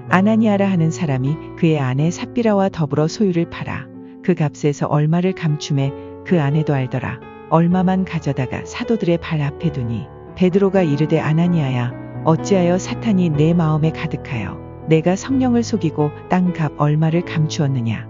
아나니아라 하는 사람이 그의 아내 삽비라와 더불어 소유를 팔아 그 값에서 얼마를 감춤해 그 아내도 알더라. 얼마만 가져다가 사도들의 발 앞에 두니 베드로가 이르되 아나니아야 어찌하여 사탄이 내 마음에 가득하여 내가 성령을 속이고 땅 값 얼마를 감추었느냐.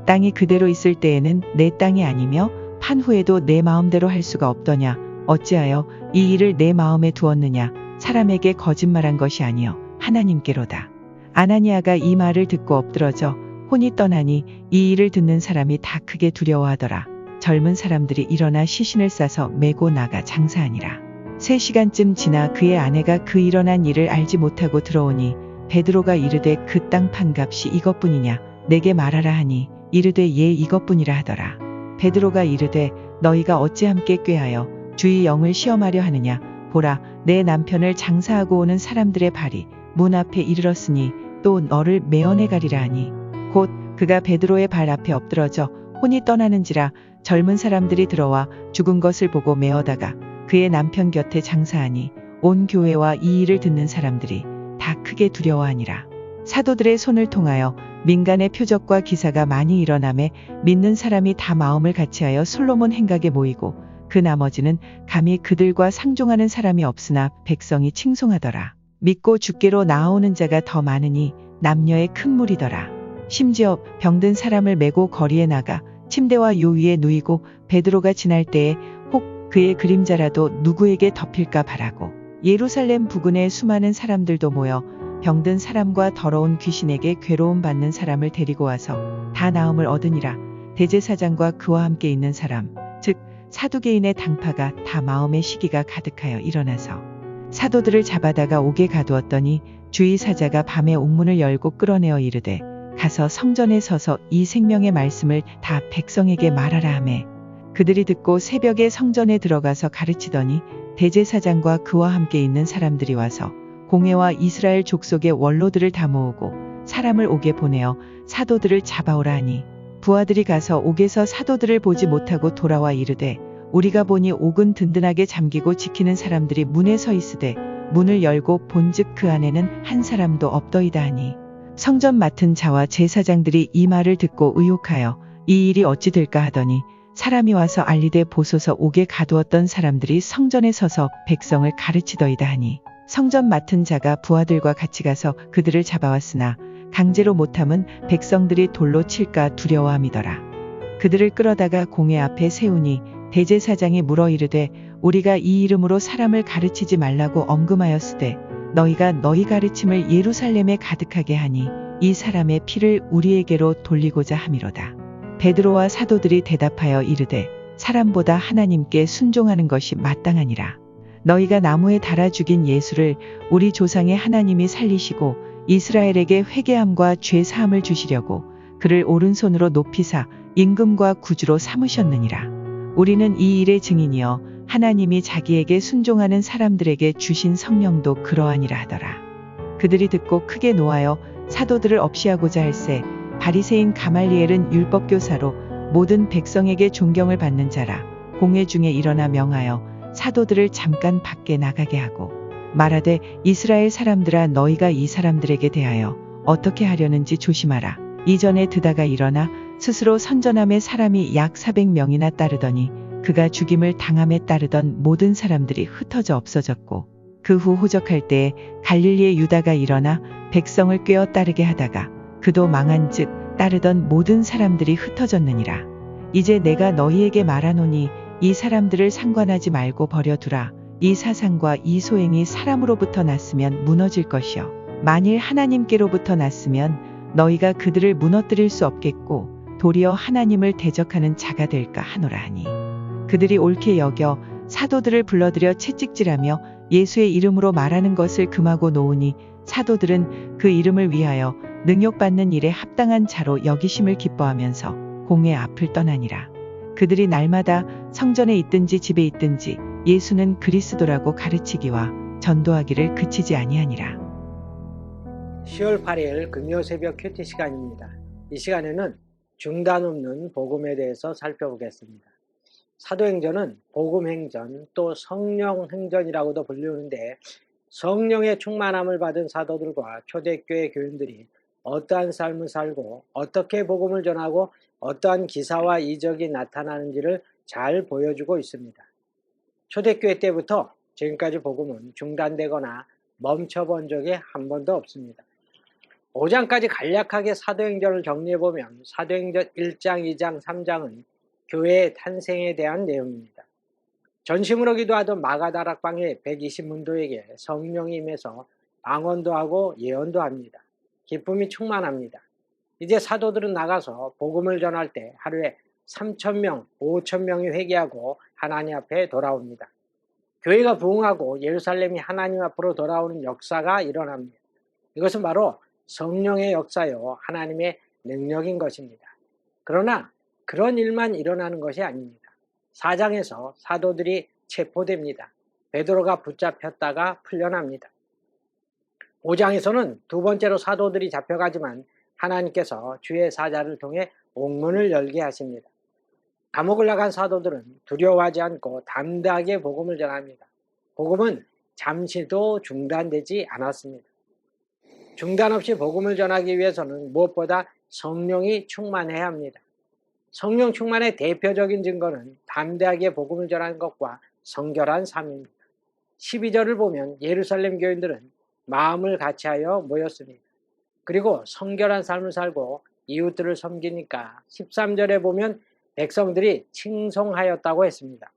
땅이 그대로 있을 때에는 내 땅이 아니며 판 후에도 내 마음대로 할 수가 없더냐. 어찌하여 이 일을 내 마음에 두었느냐. 사람에게 거짓말한 것이 아니요 하나님께로다. 아나니아가 이 말을 듣고 엎드러져 혼이 떠나니 이 일을 듣는 사람이 다 크게 두려워하더라. 젊은 사람들이 일어나 시신을 싸서 메고 나가 장사하니라. 3시간쯤 지나 그의 아내가 그 일어난 일을 알지 못하고 들어오니 베드로가 이르되 그 땅 판 값이 이것뿐이냐 내게 말하라 하니 이르되 예 이것뿐이라 하더라. 베드로가 이르되 너희가 어찌 함께 꾀하여 주의 영을 시험하려 하느냐. 보라 내 남편을 장사하고 오는 사람들의 발이 문 앞에 이르렀으니 또 너를 메어내 가리라 하니 곧 그가 베드로의 발 앞에 엎드러져 혼이 떠나는지라. 젊은 사람들이 들어와 죽은 것을 보고 메어다가 그의 남편 곁에 장사하니 온 교회와 이 일을 듣는 사람들이 다 크게 두려워하니라. 사도들의 손을 통하여 민간의 표적과 기사가 많이 일어나매 믿는 사람이 다 마음을 같이하여 솔로몬 행각에 모이고 그 나머지는 감히 그들과 상종하는 사람이 없으나 백성이 칭송하더라. 믿고 주께로 나아오는 자가 더 많으니 남녀의 큰 무리더라. 심지어 병든 사람을 메고 거리에 나가 침대와 요 위에 누이고 베드로가 지날 때에 혹 그의 그림자라도 누구에게 덮일까 바라고 예루살렘 부근에 수많은 사람들도 모여 병든 사람과 더러운 귀신에게 괴로움 받는 사람을 데리고 와서 다 나음을 얻으니라. 대제사장과 그와 함께 있는 사람 즉 사두개인의 당파가 다 마음의 시기가 가득하여 일어나서 사도들을 잡아다가 옥에 가두었더니 주의 사자가 밤에 옥문을 열고 끌어내어 이르되 가서 성전에 서서 이 생명의 말씀을 다 백성에게 말하라 하매 그들이 듣고 새벽에 성전에 들어가서 가르치더니 대제사장과 그와 함께 있는 사람들이 와서 공회와 이스라엘 족속의 원로들을 다 모으고 사람을 옥에 보내어 사도들을 잡아오라 하니 부하들이 가서 옥에서 사도들을 보지 못하고 돌아와 이르되 우리가 보니 옥은 든든하게 잠기고 지키는 사람들이 문에 서 있으되 문을 열고 본즉 그 안에는 한 사람도 없더이다 하니 성전 맡은 자와 제사장들이 이 말을 듣고 의혹하여 이 일이 어찌 될까 하더니 사람이 와서 알리되 보소서 옥에 가두었던 사람들이 성전에 서서 백성을 가르치더이다 하니 성전 맡은 자가 부하들과 같이 가서 그들을 잡아왔으나 강제로 못함은 백성들이 돌로 칠까 두려워함이더라. 그들을 끌어다가 공회 앞에 세우니 대제사장이 물어 이르되 우리가 이 이름으로 사람을 가르치지 말라고 엄금하였으되 너희가 너희 가르침을 예루살렘에 가득하게 하니 이 사람의 피를 우리에게로 돌리고자 함이로다. 베드로와 사도들이 대답하여 이르되 사람보다 하나님께 순종하는 것이 마땅하니라. 너희가 나무에 달아 죽인 예수를 우리 조상의 하나님이 살리시고 이스라엘에게 회개함과 죄 사함을 주시려고 그를 오른손으로 높이사 임금과 구주로 삼으셨느니라. 우리는 이 일의 증인이여 하나님이 자기에게 순종하는 사람들에게 주신 성령도 그러하니라 하더라. 그들이 듣고 크게 노하여 사도들을 없이하고자 할세 바리새인 가말리엘은 율법교사로 모든 백성에게 존경을 받는 자라. 공회 중에 일어나 명하여 사도들을 잠깐 밖에 나가게 하고 말하되 이스라엘 사람들아 너희가 이 사람들에게 대하여 어떻게 하려는지 조심하라. 이전에 드다가 일어나 스스로 선전함에 사람이 약 400명이나 따르더니 그가 죽임을 당함에 따르던 모든 사람들이 흩어져 없어졌고 그 후 호적할 때에 갈릴리의 유다가 일어나 백성을 꿰어 따르게 하다가 그도 망한즉 따르던 모든 사람들이 흩어졌느니라. 이제 내가 너희에게 말하노니 이 사람들을 상관하지 말고 버려두라. 이 사상과 이 소행이 사람으로부터 났으면 무너질 것이요 만일 하나님께로부터 났으면 너희가 그들을 무너뜨릴 수 없겠고 도리어 하나님을 대적하는 자가 될까 하노라 하니 그들이 옳게 여겨 사도들을 불러들여 채찍질하며 예수의 이름으로 말하는 것을 금하고 놓으니 사도들은 그 이름을 위하여 능욕받는 일에 합당한 자로 여기심을 기뻐하면서 공회 앞을 떠나니라. 그들이 날마다 성전에 있든지 집에 있든지 예수는 그리스도라고 가르치기와 전도하기를 그치지 아니하니라. 10월 8일 금요 새벽 큐티 시간입니다. 이 시간에는 중단 없는 복음에 대해서 살펴보겠습니다. 사도행전은 복음행전 또 성령행전이라고도 불리는데 성령의 충만함을 받은 사도들과 초대교회 교인들이 어떠한 삶을 살고 어떻게 복음을 전하고 어떠한 기사와 이적이 나타나는지를 잘 보여주고 있습니다. 초대교회 때부터 지금까지 복음은 중단되거나 멈춰본 적이 한 번도 없습니다. 5장까지 간략하게 사도행전을 정리해보면 사도행전 1장, 2장, 3장은 교회의 탄생에 대한 내용입니다. 전심으로 기도하던 마가다락방의 120문도에게 성령이 임해서 방언도 하고 예언도 합니다. 기쁨이 충만합니다. 이제 사도들은 나가서 복음을 전할 때 하루에 3,000명, 5,000명이 회개하고 하나님 앞에 돌아옵니다. 교회가 부흥하고 예루살렘이 하나님 앞으로 돌아오는 역사가 일어납니다. 이것은 바로 성령의 역사요 하나님의 능력인 것입니다. 그러나 그런 일만 일어나는 것이 아닙니다. 4장에서 사도들이 체포됩니다. 베드로가 붙잡혔다가 풀려납니다. 5장에서는 두 번째로 사도들이 잡혀가지만 하나님께서 주의 사자를 통해 옥문을 열게 하십니다. 감옥을 나간 사도들은 두려워하지 않고 담대하게 복음을 전합니다. 복음은 잠시도 중단되지 않았습니다. 중단 없이 복음을 전하기 위해서는 무엇보다 성령이 충만해야 합니다. 성령 충만의 대표적인 증거는 담대하게 복음을 전하는 것과 성결한 삶입니다. 12절을 보면 예루살렘 교인들은 마음을 같이하여 모였습니다. 그리고 성결한 삶을 살고 이웃들을 섬기니까 13절에 보면 백성들이 칭송하였다고 했습니다.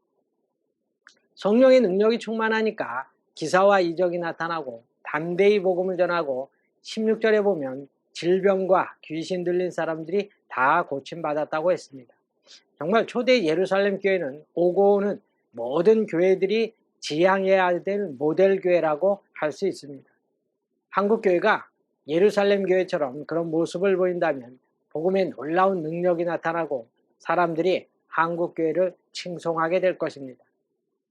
성령의 능력이 충만하니까 기사와 이적이 나타나고 담대히 복음을 전하고 16절에 보면 질병과 귀신 들린 사람들이 다 고침받았다고 했습니다. 정말 초대 예루살렘 교회는 오고 오는 모든 교회들이 지향해야 될 모델 교회라고 할 수 있습니다. 한국 교회가 예루살렘 교회처럼 그런 모습을 보인다면 복음의 놀라운 능력이 나타나고 사람들이 한국 교회를 칭송하게 될 것입니다.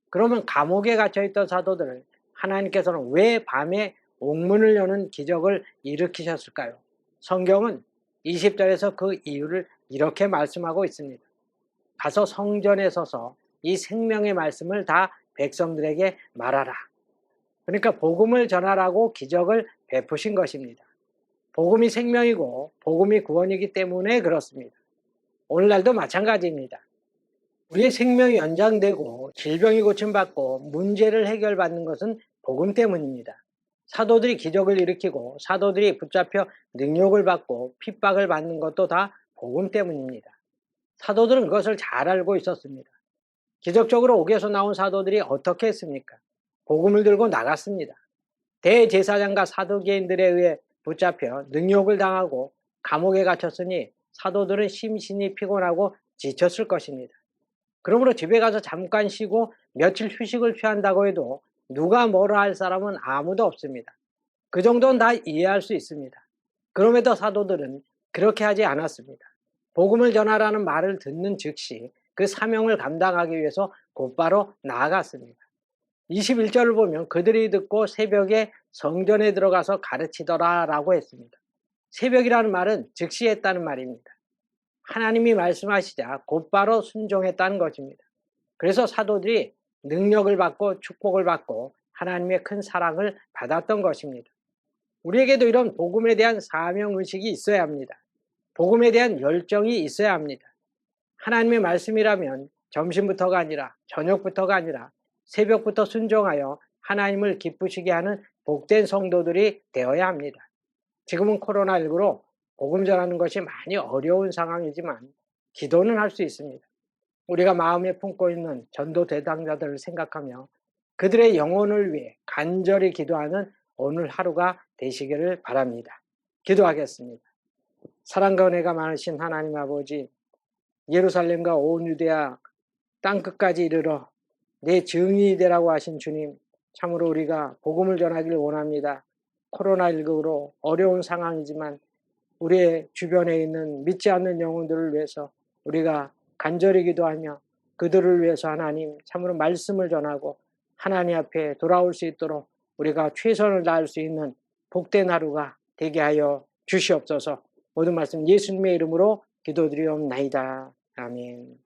그러면 감옥에 갇혀있던 사도들을 하나님께서는 왜 밤에 옥문을 여는 기적을 일으키셨을까요? 성경은 20절에서 그 이유를 이렇게 말씀하고 있습니다. 가서 성전에 서서 이 생명의 말씀을 다 백성들에게 말하라. 그러니까 복음을 전하라고 기적을 베푸신 것입니다. 복음이 생명이고 복음이 구원이기 때문에 그렇습니다. 오늘날도 마찬가지입니다. 우리의 생명이 연장되고 질병이 고침받고 문제를 해결받는 것은 복음 때문입니다. 사도들이 기적을 일으키고 사도들이 붙잡혀 능욕을 받고 핍박을 받는 것도 다 복음 때문입니다. 사도들은 그것을 잘 알고 있었습니다. 기적적으로 옥에서 나온 사도들이 어떻게 했습니까? 복음을 들고 나갔습니다. 대제사장과 사두개인들에 의해 붙잡혀 능욕을 당하고 감옥에 갇혔으니 사도들은 심신이 피곤하고 지쳤을 것입니다. 그러므로 집에 가서 잠깐 쉬고 며칠 휴식을 취한다고 해도 누가 뭐라 할 사람은 아무도 없습니다. 그 정도는 다 이해할 수 있습니다. 그럼에도 사도들은 그렇게 하지 않았습니다. 복음을 전하라는 말을 듣는 즉시 그 사명을 감당하기 위해서 곧바로 나아갔습니다. 21절을 보면 그들이 듣고 새벽에 성전에 들어가서 가르치더라 라고 했습니다. 새벽이라는 말은 즉시 했다는 말입니다. 하나님이 말씀하시자 곧바로 순종했다는 것입니다. 그래서 사도들이 능력을 받고 축복을 받고 하나님의 큰 사랑을 받았던 것입니다. 우리에게도 이런 복음에 대한 사명의식이 있어야 합니다. 복음에 대한 열정이 있어야 합니다. 하나님의 말씀이라면 점심부터가 아니라 저녁부터가 아니라 새벽부터 순종하여 하나님을 기쁘시게 하는 복된 성도들이 되어야 합니다. 지금은 코로나19로 복음 전하는 것이 많이 어려운 상황이지만 기도는 할 수 있습니다. 우리가 마음에 품고 있는 전도 대상자들을 생각하며 그들의 영혼을 위해 간절히 기도하는 오늘 하루가 되시기를 바랍니다. 기도하겠습니다. 사랑과 은혜가 많으신 하나님 아버지, 예루살렘과 온 유대야 땅끝까지 이르러 내 증인이 되라고 하신 주님, 참으로 우리가 복음을 전하기를 원합니다. 코로나19로 어려운 상황이지만 우리의 주변에 있는 믿지 않는 영혼들을 위해서 우리가 간절히 기도하며 그들을 위해서 하나님 참으로 말씀을 전하고 하나님 앞에 돌아올 수 있도록 우리가 최선을 다할 수 있는 복된 하루가 되게 하여 주시옵소서. 모든 말씀 예수님의 이름으로 기도드리옵나이다. 아멘.